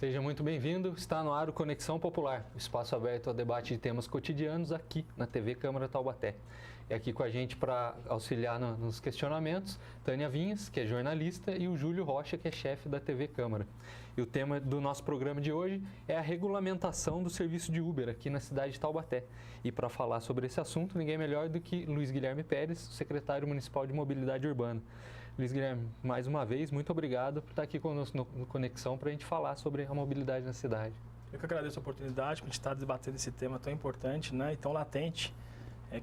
Seja muito bem-vindo. Está no ar o Conexão Popular, o espaço aberto ao debate de temas cotidianos aqui na TV Câmara Taubaté. E aqui com a gente para auxiliar nos questionamentos, Tânia Vinhas, que é jornalista, e o Júlio Rocha, que é chefe da TV Câmara. E o tema do nosso programa de hoje é a regulamentação do serviço de Uber aqui na cidade de Taubaté. E para falar sobre esse assunto, ninguém melhor do que Luiz Guilherme Pérez, secretário municipal de Mobilidade Urbana. Luiz Guilherme, mais uma vez, muito obrigado por estar aqui conosco no Conexão para a gente falar sobre a mobilidade na cidade. Eu que agradeço a oportunidade para a gente estar debatendo esse tema tão importante, e tão latente,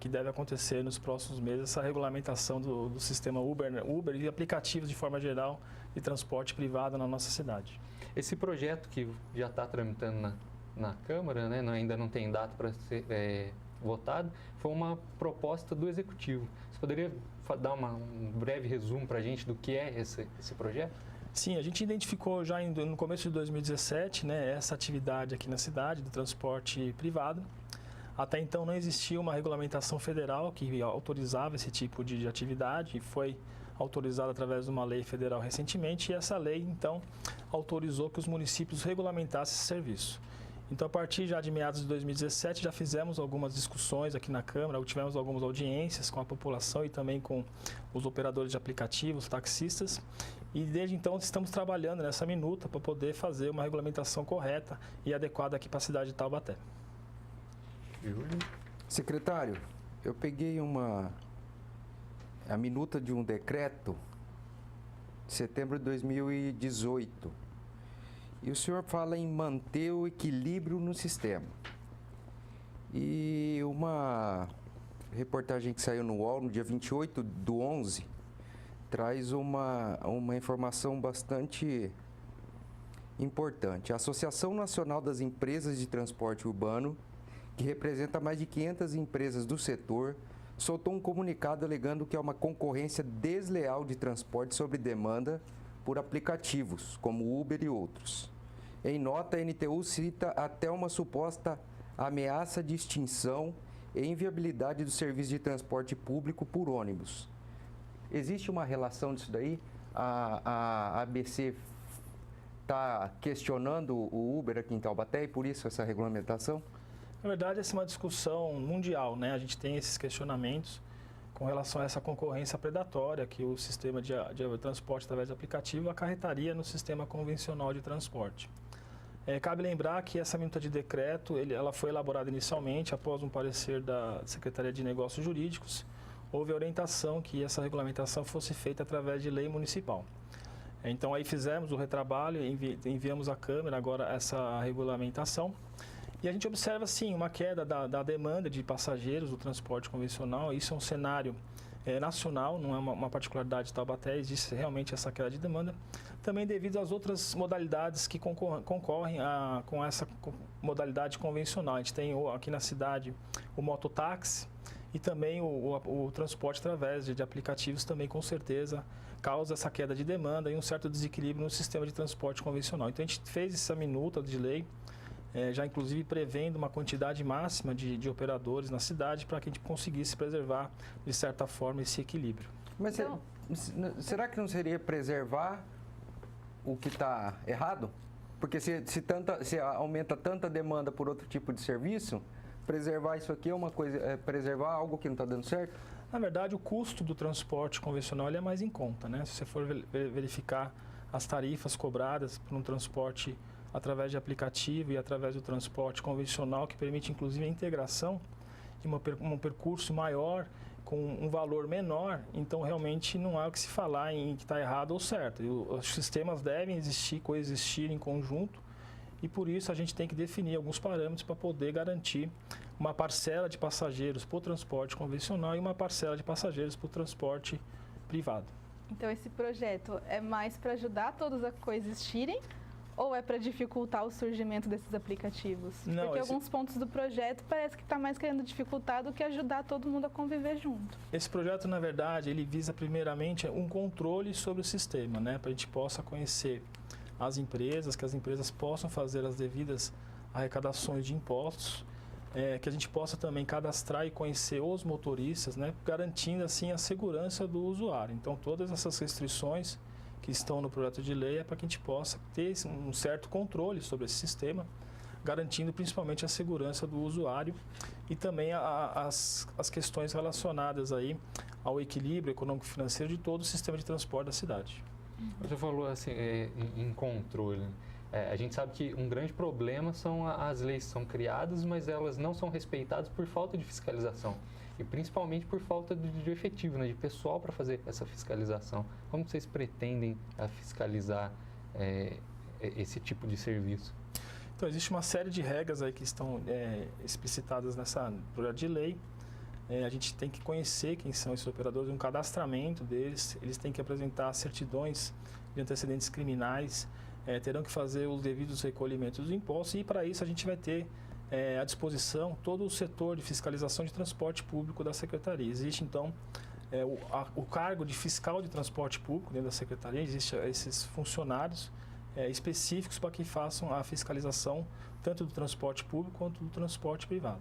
que deve acontecer nos próximos meses, essa regulamentação do sistema Uber e aplicativos de forma geral de transporte privado na nossa cidade. Esse projeto que já está tramitando na Câmara, ainda não tem data para ser votado, foi uma proposta do Executivo. Você poderia dar um breve resumo para a gente do que é esse projeto? Sim, a gente identificou já no começo de 2017 essa atividade aqui na cidade do transporte privado. Até então não existia uma regulamentação federal que autorizava esse tipo de atividade, e foi autorizada através de uma lei federal recentemente, e essa lei então autorizou que os municípios regulamentassem esse serviço. Então, a partir já de meados de 2017, já fizemos algumas discussões aqui na Câmara, tivemos algumas audiências com a população e também com os operadores de aplicativos, taxistas, e desde então estamos trabalhando nessa minuta para poder fazer uma regulamentação correta e adequada aqui para a cidade de Taubaté. Secretário, eu peguei a minuta de um decreto de setembro de 2018. E o senhor fala em manter o equilíbrio no sistema. E uma reportagem que saiu no UOL no dia 28/11 traz uma informação bastante importante. A Associação Nacional das Empresas de Transporte Urbano, que representa mais de 500 empresas do setor, soltou um comunicado alegando que é uma concorrência desleal de transporte sob demanda por aplicativos, como Uber e outros. Em nota, a NTU cita até uma suposta ameaça de extinção e inviabilidade do serviço de transporte público por ônibus. Existe uma relação disso daí? A ABC está questionando o Uber aqui em Taubaté e por isso essa regulamentação? Na verdade, essa é uma discussão mundial, A gente tem esses questionamentos com relação a essa concorrência predatória que o sistema de transporte através de aplicativo acarretaria no sistema convencional de transporte. Cabe lembrar que essa minuta de decreto, ela foi elaborada inicialmente após um parecer da Secretaria de Negócios Jurídicos. Houve a orientação que essa regulamentação fosse feita através de lei municipal. Então aí fizemos o retrabalho, enviamos à Câmara agora essa regulamentação. E a gente observa, sim, uma queda da demanda de passageiros do transporte convencional. Isso é um cenário nacional, não é uma particularidade de Taubaté, existe realmente essa queda de demanda. Também devido às outras modalidades que concorrem com essa modalidade convencional. A gente tem aqui na cidade o mototáxi e também o transporte através de aplicativos também, com certeza, causa essa queda de demanda e um certo desequilíbrio no sistema de transporte convencional. Então, a gente fez essa minuta de lei, já inclusive prevendo uma quantidade máxima de operadores na cidade para que a gente conseguisse preservar, de certa forma, esse equilíbrio. Mas será que não seria preservar o que está errado? Porque se aumenta tanta demanda por outro tipo de serviço, preservar isso aqui é uma coisa, preservar algo que não está dando certo? Na verdade, o custo do transporte convencional é mais em conta, Se você for verificar as tarifas cobradas por um transporte através de aplicativo e através do transporte convencional, que permite inclusive a integração de um percurso maior com um valor menor, então realmente não há o que se falar em que está errado ou certo. Os sistemas devem coexistir em conjunto, e por isso a gente tem que definir alguns parâmetros para poder garantir uma parcela de passageiros para o transporte convencional e uma parcela de passageiros para o transporte privado. Então esse projeto é mais para ajudar todos a coexistirem, ou é para dificultar o surgimento desses aplicativos? Não, porque alguns pontos do projeto parece que está mais querendo dificultar do que ajudar todo mundo a conviver junto. Esse projeto, na verdade, ele visa primeiramente um controle sobre o sistema, para a gente possa conhecer as empresas, que as empresas possam fazer as devidas arrecadações de impostos, que a gente possa também cadastrar e conhecer os motoristas, garantindo assim a segurança do usuário. Então, todas essas restrições que estão no projeto de lei é para que a gente possa ter um certo controle sobre esse sistema, garantindo principalmente a segurança do usuário e também as questões relacionadas aí ao equilíbrio econômico-financeiro de todo o sistema de transporte da cidade. Você falou assim, em controle. A gente sabe que um grande problema são as leis que são criadas, mas elas não são respeitadas por falta de fiscalização. E principalmente por falta de efetivo, né, de pessoal para fazer essa fiscalização. Como vocês pretendem fiscalizar esse tipo de serviço? Então, existe uma série de regras aí que estão explicitadas nessa projeto de lei. A gente tem que conhecer quem são esses operadores, um cadastramento deles, eles têm que apresentar certidões de antecedentes criminais, terão que fazer os devidos recolhimentos dos impostos e, para isso, a gente vai ter à disposição todo o setor de fiscalização de transporte público da Secretaria. Existe, então, o cargo de fiscal de transporte público dentro da Secretaria, existem esses funcionários específicos para que façam a fiscalização tanto do transporte público quanto do transporte privado.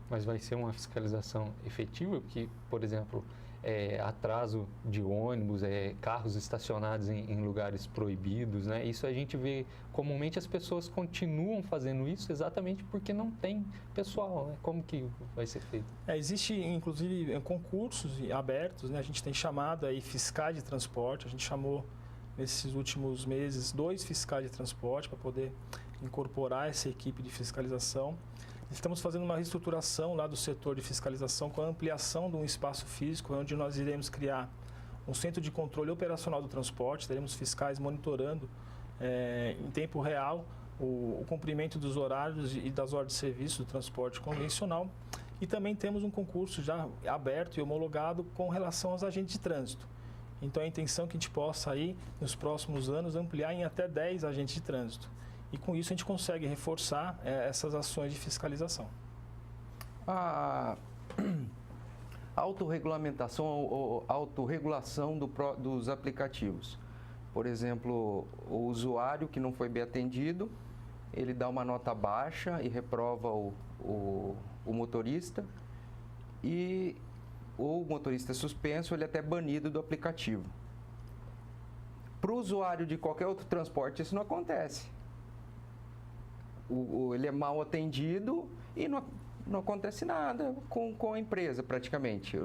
Mas vai ser uma fiscalização efetiva? Porque, por exemplo, atraso de ônibus, carros estacionados em lugares proibidos, né? Isso a gente vê comumente, as pessoas continuam fazendo isso exatamente porque não tem pessoal, né? Como que vai ser feito? Existe, inclusive, concursos abertos, né? A gente tem chamado aí fiscais de transporte, a gente chamou nesses últimos meses 2 fiscais de transporte para poder incorporar essa equipe de fiscalização. Estamos fazendo uma reestruturação lá do setor de fiscalização com a ampliação de um espaço físico, onde nós iremos criar um centro de controle operacional do transporte, teremos fiscais monitorando em tempo real o cumprimento dos horários e das ordens de serviço do transporte convencional. E também temos um concurso já aberto e homologado com relação aos agentes de trânsito. Então, a intenção é que a gente possa aí, nos próximos anos, ampliar em até 10 agentes de trânsito. E com isso a gente consegue reforçar essas ações de fiscalização. A autorregulamentação ou autorregulação dos aplicativos. Por exemplo, o usuário que não foi bem atendido, ele dá uma nota baixa e reprova o motorista, e o motorista é suspenso, ele é até banido do aplicativo. Para o usuário de qualquer outro transporte, isso não acontece. Ele é mal atendido e não acontece nada com a empresa, praticamente.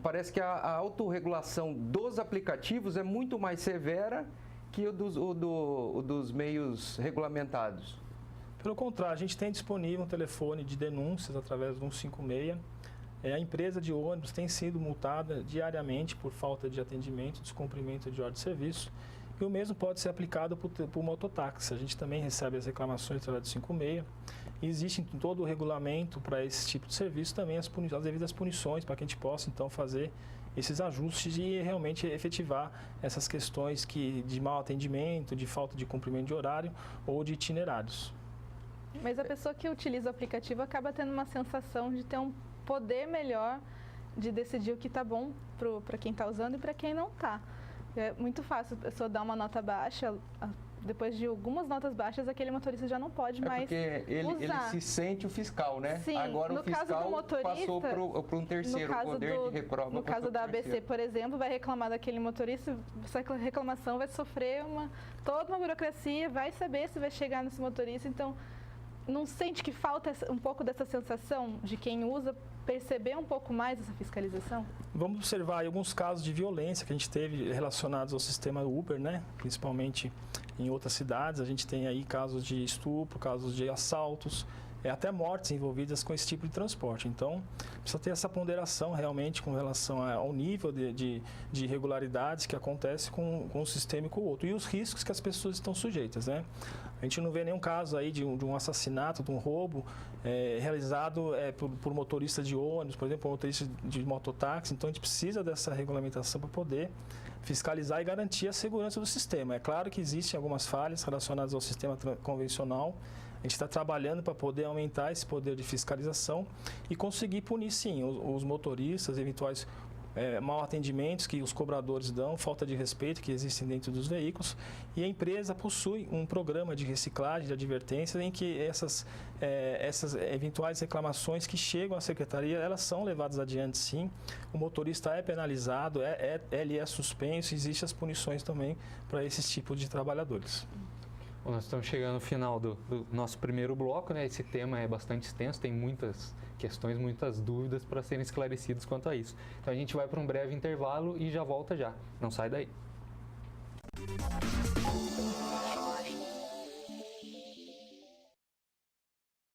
Parece que a autorregulação dos aplicativos é muito mais severa que o dos meios regulamentados. Pelo contrário, a gente tem disponível um telefone de denúncias através do 156. A empresa de ônibus tem sido multada diariamente por falta de atendimento, descumprimento de ordem de serviço. E o mesmo pode ser aplicado por mototáxi. A gente também recebe as reclamações através do 56. E existe em todo o regulamento para esse tipo de serviço também as devidas punições para que a gente possa, então, fazer esses ajustes e realmente efetivar essas questões de mau atendimento, de falta de cumprimento de horário ou de itinerários. Mas a pessoa que utiliza o aplicativo acaba tendo uma sensação de ter um poder melhor de decidir o que está bom para quem está usando e para quem não está. É muito fácil a pessoa dar uma nota baixa, depois de algumas notas baixas, aquele motorista já não pode mais porque ele se sente o fiscal, né? Sim, agora o fiscal passou para um terceiro, o poder de reprova. No caso da ABC, por exemplo, vai reclamar daquele motorista, essa reclamação vai sofrer toda uma burocracia, vai saber se vai chegar nesse motorista, então não sente que falta um pouco dessa sensação de quem usa perceber um pouco mais essa fiscalização? Vamos observar aí alguns casos de violência que a gente teve relacionados ao sistema Uber, né? Principalmente em outras cidades. A gente tem aí casos de estupro, casos de assaltos, até mortes envolvidas com esse tipo de transporte. Então, precisa ter essa ponderação realmente com relação ao nível de irregularidades que acontece com um sistema e com o outro. E os riscos que as pessoas estão sujeitas, né? A gente não vê nenhum caso aí de um assassinato, de um roubo realizado por motorista de ônibus, por exemplo, por motorista de mototáxi. Então, a gente precisa dessa regulamentação para poder fiscalizar e garantir a segurança do sistema. É claro que existem algumas falhas relacionadas ao sistema convencional. A gente está trabalhando para poder aumentar esse poder de fiscalização e conseguir punir, sim, os motoristas, eventuais mal atendimentos que os cobradores dão, falta de respeito que existem dentro dos veículos. E a empresa possui um programa de reciclagem, de advertência, em que essas eventuais reclamações que chegam à secretaria, elas são levadas adiante, sim. O motorista é penalizado, ele é suspenso, existem as punições também para esses tipos de trabalhadores. Bom, nós estamos chegando no final do nosso primeiro bloco, né? Esse tema é bastante extenso, tem muitas questões, muitas dúvidas para serem esclarecidas quanto a isso. Então a gente vai para um breve intervalo e já volta já. Não sai daí.